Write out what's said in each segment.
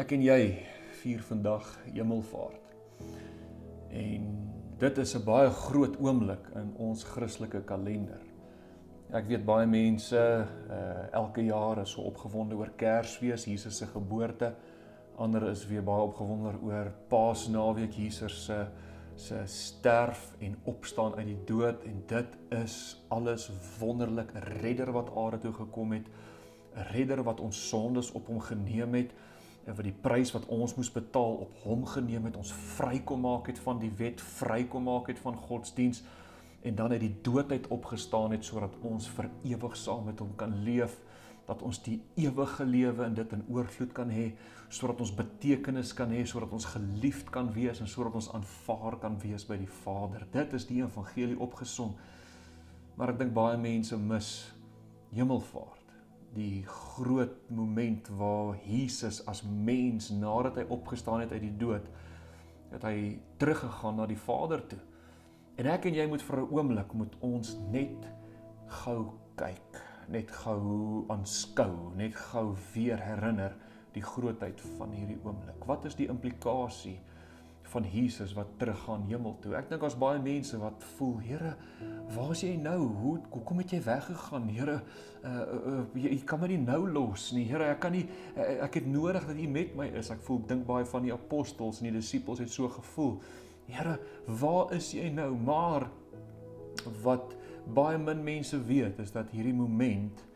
Ek en jy vier vandag Hemelvaart. En dit is 'n baie groot oomblik in ons Christelike kalender. Ek weet baie mense elke jaar is so opgewonde oor Kersfees, Jesus se geboorte. Ander is weer baie opgewonde oor Paasnaweek, Jesus se sterf en opstaan uit die dood, en dit is alles wonderlik. 'n Redder wat aarde toe gekom het, 'n redder wat ons sondes op hom geneem het, en wat die prys wat ons moes betaal op hom geneem het, ons vry kom maak het van die wet, vry kom maak het van godsdiens, en dan uit die doodheid opgestaan het, sodat ons vir ewig saam met hom kan leef, dat ons die ewige lewe en dit in oorvloed kan hê, sodat ons betekenis kan hê, sodat ons geliefd kan wees, en sodat ons aanvaar kan wees by die Vader. Dit is die evangelie opgesom. Maar ek dink baie mense mis Hemelvaart, die groot moment waar Jesus as mens, nadat hy opgestaan het uit die dood, het hy teruggegaan na die Vader toe. En ek en jy moet vir 'n oomblik, moet ons net gou kyk, net gou aanskou, net gou weer herinner die grootheid van hierdie oomblik. Wat is die implikasie van Jesus wat teruggaan hemel toe? Ek dink daar's baie mense wat voel, Here, waar is jy nou? Hoekom het jy weggegaan? Here, jy kan my nie nou los nie. Here, ek het nodig dat U met my is. Ek dink baie van die apostels en die disippels het so gevoel. Here, waar is jy nou? Maar wat baie min mense weet, is dat hierdie moment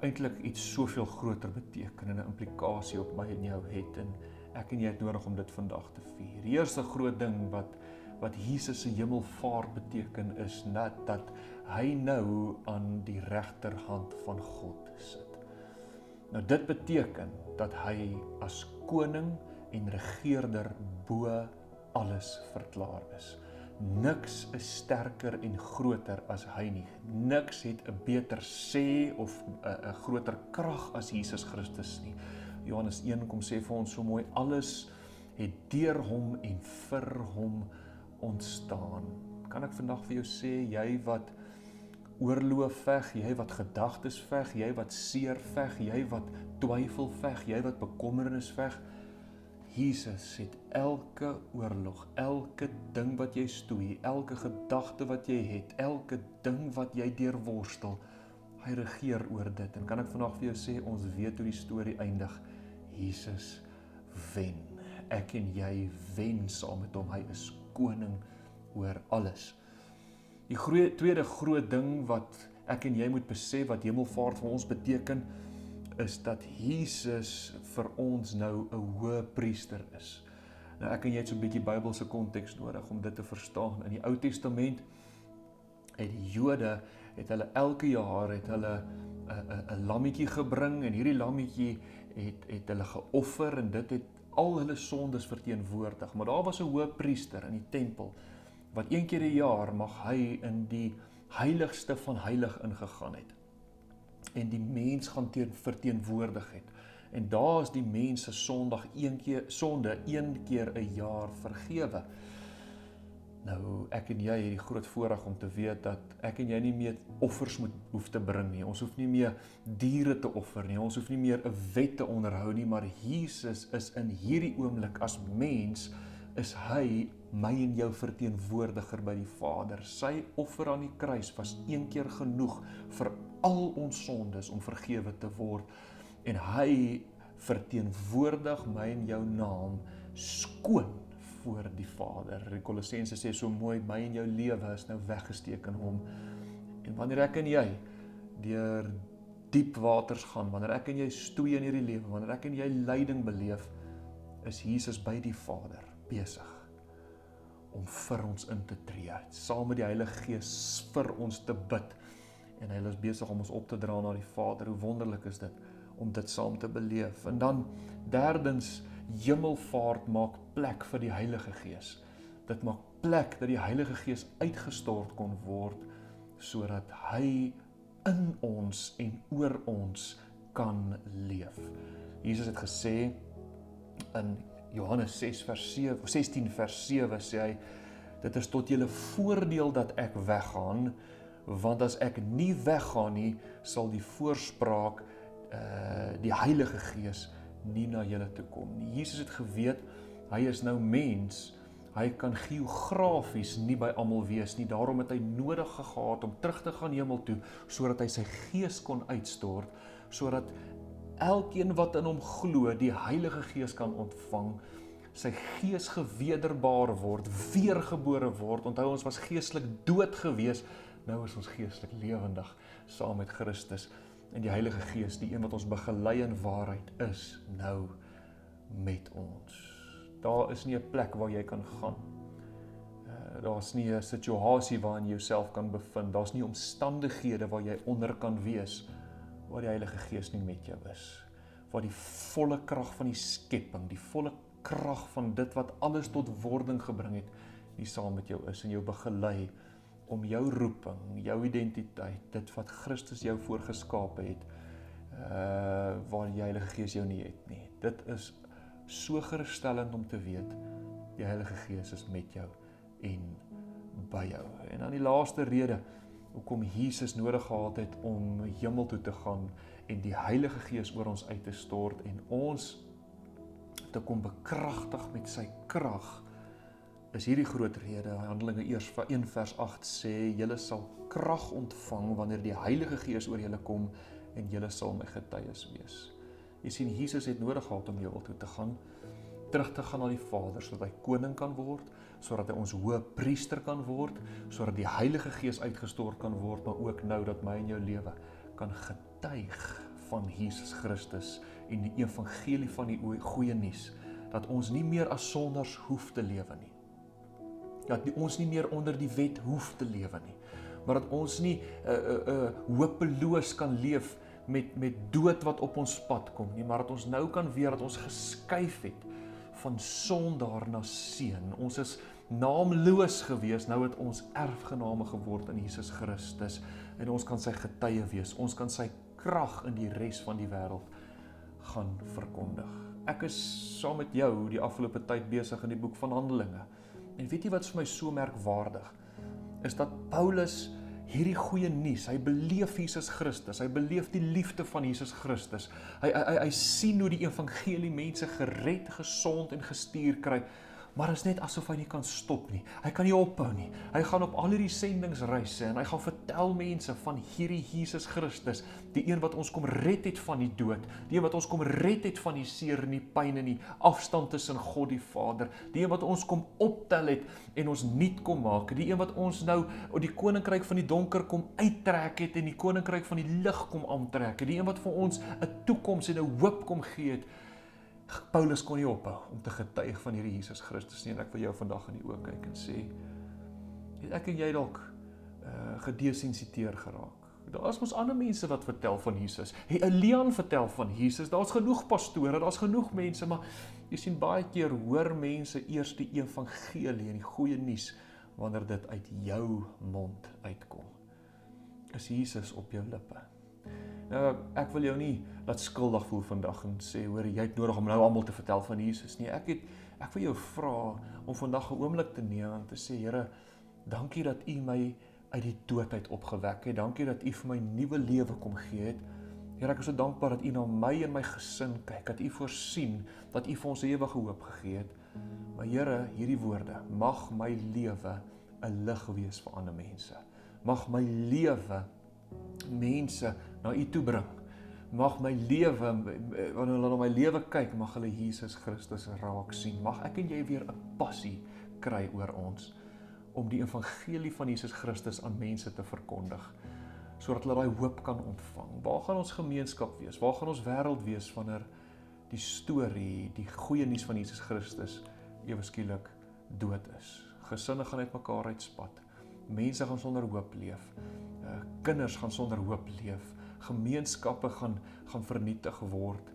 eintlik iets soveel groter beteken en 'n implikasie op my en jou het, en ek en jy het nodig om dit vandag te vier. Die eerste groot ding wat Jesus se hemelvaart beteken is dat hy nou aan die regterhand van God sit. Nou dit beteken dat hy as koning en regeerder bo alles verklaar is. Niks is sterker en groter as hy nie. Niks het 'n beter sê of 'n groter krag as Jesus Christus nie. Johannes 1 kom sê vir ons so mooi, alles het deur hom en vir hom ontstaan. Kan ek vandag vir jou sê, jy wat oorlog veg, jy wat gedagtes veg, jy wat seer veg, jy wat twyfel veg, jy wat bekommernis veg, Jesus het elke oorlog, elke ding wat jy stoei, elke gedagte wat jy het, elke ding wat jy deurworstel, hy regeer oor dit. En kan ek vandag vir jou sê, ons weet hoe die storie eindig. Jesus wen. Ek en jy wen saam met hom. Hy is koning oor alles. Die tweede groot ding wat ek en jy moet besef, wat hemelvaart vir ons beteken, is dat Jesus vir ons nou 'n hoëpriester is. Nou ek en jy het so 'n bietjie Bybelse konteks nodig om dit te verstaan. In die Ou Testament het die Jode, het hulle elke jaar het hulle 'n lammetjie gebring, en hierdie lammetjie het hulle geoffer, en dit het al hulle sondes verteenwoordig. Maar daar was 'n hoëpriester in die tempel, wat een keer 'n jaar mag hy in die heiligste van heilig ingegaan het, en die mens gaan verteenwoordig het. En daar is die mens se sonde een keer 'n jaar vergewe. Nou, ek en jy het die groot voorreg om te weet dat ek en jy nie meer offers hoef te bring nie. Ons hoef nie meer diere te offer nie. Ons hoef nie meer 'n wet te onderhou nie, maar Jesus is in hierdie oomblik as mens, is hy my en jou verteenwoordiger by die Vader. Sy offer aan die kruis was een keer genoeg vir al ons sondes om vergewe te word, en hy verteenwoordig my en jou naam skoon voor die Vader. Die Kolossense sê so mooi, my en jou lewe is nou weggesteek in hom. En wanneer ek en jy deur diep waters gaan, wanneer ek en jy stoei in hierdie lewe, wanneer ek en jy lyding beleef, is Jesus by die Vader besig om vir ons in te tree, saam met die Heilige Gees vir ons te bid, en hy is besig om ons op te dra na die Vader. Hoe wonderlik is dit om dit saam te beleef. En dan derdens, hemelvaart maak plek vir die Heilige Gees. Dit maak plek dat die Heilige Gees uitgestort kon word, sodat hy in ons en oor ons kan leef. Jesus het gesê in Johannes 16 vers 7 sê hy, dit is tot julle voordeel dat ek weggaan, want as ek nie weggaan nie, sal die voorspraak, die Heilige Gees, nie na julle toe kom nie. Jesus het geweet, hy is nou mens, hy kan geografies nie by almal wees nie, daarom het hy nodig gehad om terug te gaan hemel toe, sodat hy sy gees kon uitstort, sodat elkeen wat in hom glo, die Heilige Gees kan ontvang, sy gees gewederbaar word, weergebore word. Onthou, ons was geestelik dood gewees, nou is ons geestelik lewendig saam met Christus. En die Heilige Gees, die een wat ons begelei in waarheid is, nou met ons. Daar is nie 'n plek waar jy kan gaan. Daar's nie 'n situasie waarin jy jouself kan bevind. Daar's nie omstandighede waar jy onder kan wees, waar die Heilige Gees nie met jou is. Waar die volle krag van die skepping, die volle krag van dit wat alles tot wording gebring het, nie saam met jou is en jou begelei om jou roeping, jou identiteit, dit wat Christus jou voorgeskape het, waar die Heilige Gees jou nie het nie. Dit is so geruststellend om te weet, die Heilige Gees is met jou en by jou. En dan die laaste rede, hoekom Jesus nodig gehad het om hemel toe te gaan en die Heilige Gees oor ons uit te stort en ons te kom bekragtig met sy krag, is hierdie groot rede. Handelinge 1 vers 8 sê, julle sal krag ontvang wanneer die Heilige Gees oor julle kom en julle sal my getuies wees. Jy sien, Jesus het nodig gehad om hemel toe te gaan, terug te gaan na die Vader, sodat hy koning kan word, sodat hy ons hoë priester kan word, sodat die Heilige Gees uitgestort kan word, maar ook nou dat my en jou lewe kan getuig van Jesus Christus en die evangelie van die goeie nuus, dat ons nie meer as sonders hoef te lewe nie. Dat ons nie meer onder die wet hoef te lewe nie, maar dat ons nie hopeloos kan leef met dood wat op ons pad kom nie, maar dat ons nou kan weer, dat ons geskuif het van sondaar na seun. Ons is naamloos gewees, nou het ons erfgename geword in Jesus Christus, en ons kan sy getuie wees, ons kan sy krag in die res van die wêreld gaan verkondig. Ek is saam met jou die afgelope tyd besig in die boek van Handelinge, en weet jy wat vir my so merkwaardig, is dat Paulus hierdie goeie nuus, hy beleef Jesus Christus, hy beleef die liefde van Jesus Christus, hy sien hoe die evangelie mense gered, gesond en gestuur kry, maar is net asof hy nie kan stop nie, hy kan nie ophou nie, hy gaan op al hierdie sendingsreise, en hy gaan vertel mense van hierdie Jesus Christus, die een wat ons kom red het van die dood, die een wat ons kom red het van die seer en die pyn en die afstand tussen God die Vader, die een wat ons kom optel het en ons nuut kom maak, die een wat ons nou die koninkryk van die donker kom uittrek het en die koninkryk van die lig kom aantrek, die een wat vir ons 'n toekoms en 'n hoop kom gee het. Paulus kon nie ophou om te getuig van hierdie Jesus Christus nie, en ek wil jou vandag in die oë kyk en sê, het ek en jy dalk gedesensiteer geraak. Daar is mos ander mense wat vertel van Jesus. Leon vertel van Jesus, daar's genoeg pastore, daar's genoeg mense, maar jy sien baie keer hoor mense eers die evangelie en die goeie nuus wanneer dit uit jou mond uitkom. Is Jesus op jou lippe? Nou, ek wil jou nie laat skuldig voel vandag en sê, hoor, jy het nodig om nou almal te vertel van Jesus nie. Ek wil jou vra om vandag 'n oomblik te neem en te sê, Here, dankie dat U my uit die dood uit opgewek het. Dankie dat U vir my nuwe lewe kom gee het. Here, ek is so dankbaar dat U na my en my gesin kyk, dat U voorsien, dat U vir ons ewige hoop gegee het. Maar Here, hierdie woorde, mag my lewe 'n lig wees vir ander mense. Mag my lewe mense na U toe bring. Mag my lewe, wanneer hulle na my lewe kyk, mag hulle Jesus Christus raak sien. Mag ek en jy weer 'n passie kry oor ons, om die evangelie van Jesus Christus aan mense te verkondig, sodat hulle daai hoop kan ontvang. Waar gaan ons gemeenskap wees? Waar gaan ons wêreld wees wanneer die storie, die goeie nuus van Jesus Christus ewe skielik dood is? Gesinne gaan uit mekaar uitspat. Mense gaan sonder hoop leef. Kinders gaan sonder hoop leef. Gemeenskappe gaan vernietig word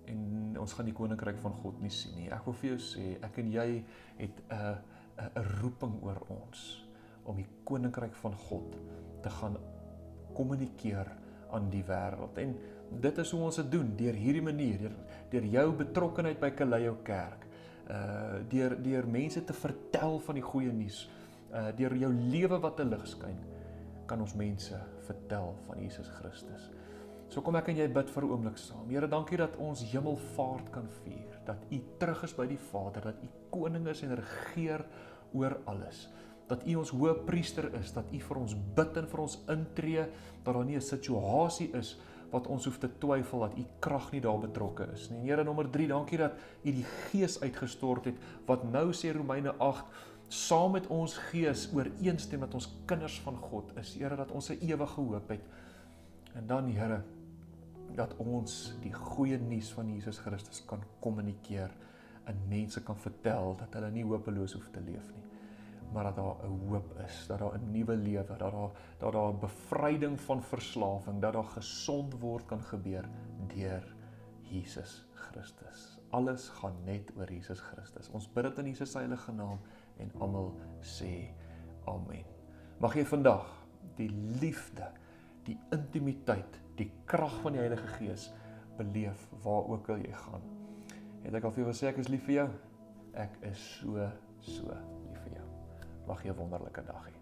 en ons gaan die koninkryk van God nie sien nie. Ek wil vir jou sê, ek en jy het 'n roeping oor ons om die koninkryk van God te gaan kommunikeer aan die wêreld. En dit is hoe ons dit doen, deur hierdie manier, deur jou betrokkenheid by Kaleio Kerk, deur mense te vertel van die goeie nuus, deur jou lewe wat 'n lig skyn, kan ons mense vertel van Jesus Christus. So kom ek en jy bid vir 'n oomblik saam. Here, dankie dat ons hemelvaart kan vier, dat U terug is by die Vader, dat U koning is en regeer oor alles. Dat U ons hoëpriester is, dat U vir ons bid en vir ons intree, dat daar nie 'n situasie is wat ons hoef te twyfel dat U krag nie daar betrokke is nie. En Here, nommer 3, dankie dat U die Gees uitgestort het, wat nou sê Romeine 8, saam met ons gees ooreenstem dat ons kinders van God is. Here, dat ons 'n ewige hoop het. En dan, Here, dat ons die goeie nuus van Jesus Christus kan kommunikeer en mense kan vertel dat hulle nie hopeloos hoef te leef nie, maar dat daar 'n hoop is, dat daar 'n nuwe lewe, dat daar bevryding van verslawing, dat daar gesond word kan gebeur deur Jesus Christus. Alles gaan net oor Jesus Christus. Ons bid dit in Jesus se heilige naam en almal sê amen. Mag jy vandag die liefde, die intimiteit, die krag van die Heilige Gees beleef waar ook al jy gaan. Het ek al vir jou gesê ek is lief vir jou? Ek is so lief vir jou. Mag jy 'n wonderlike dag hê.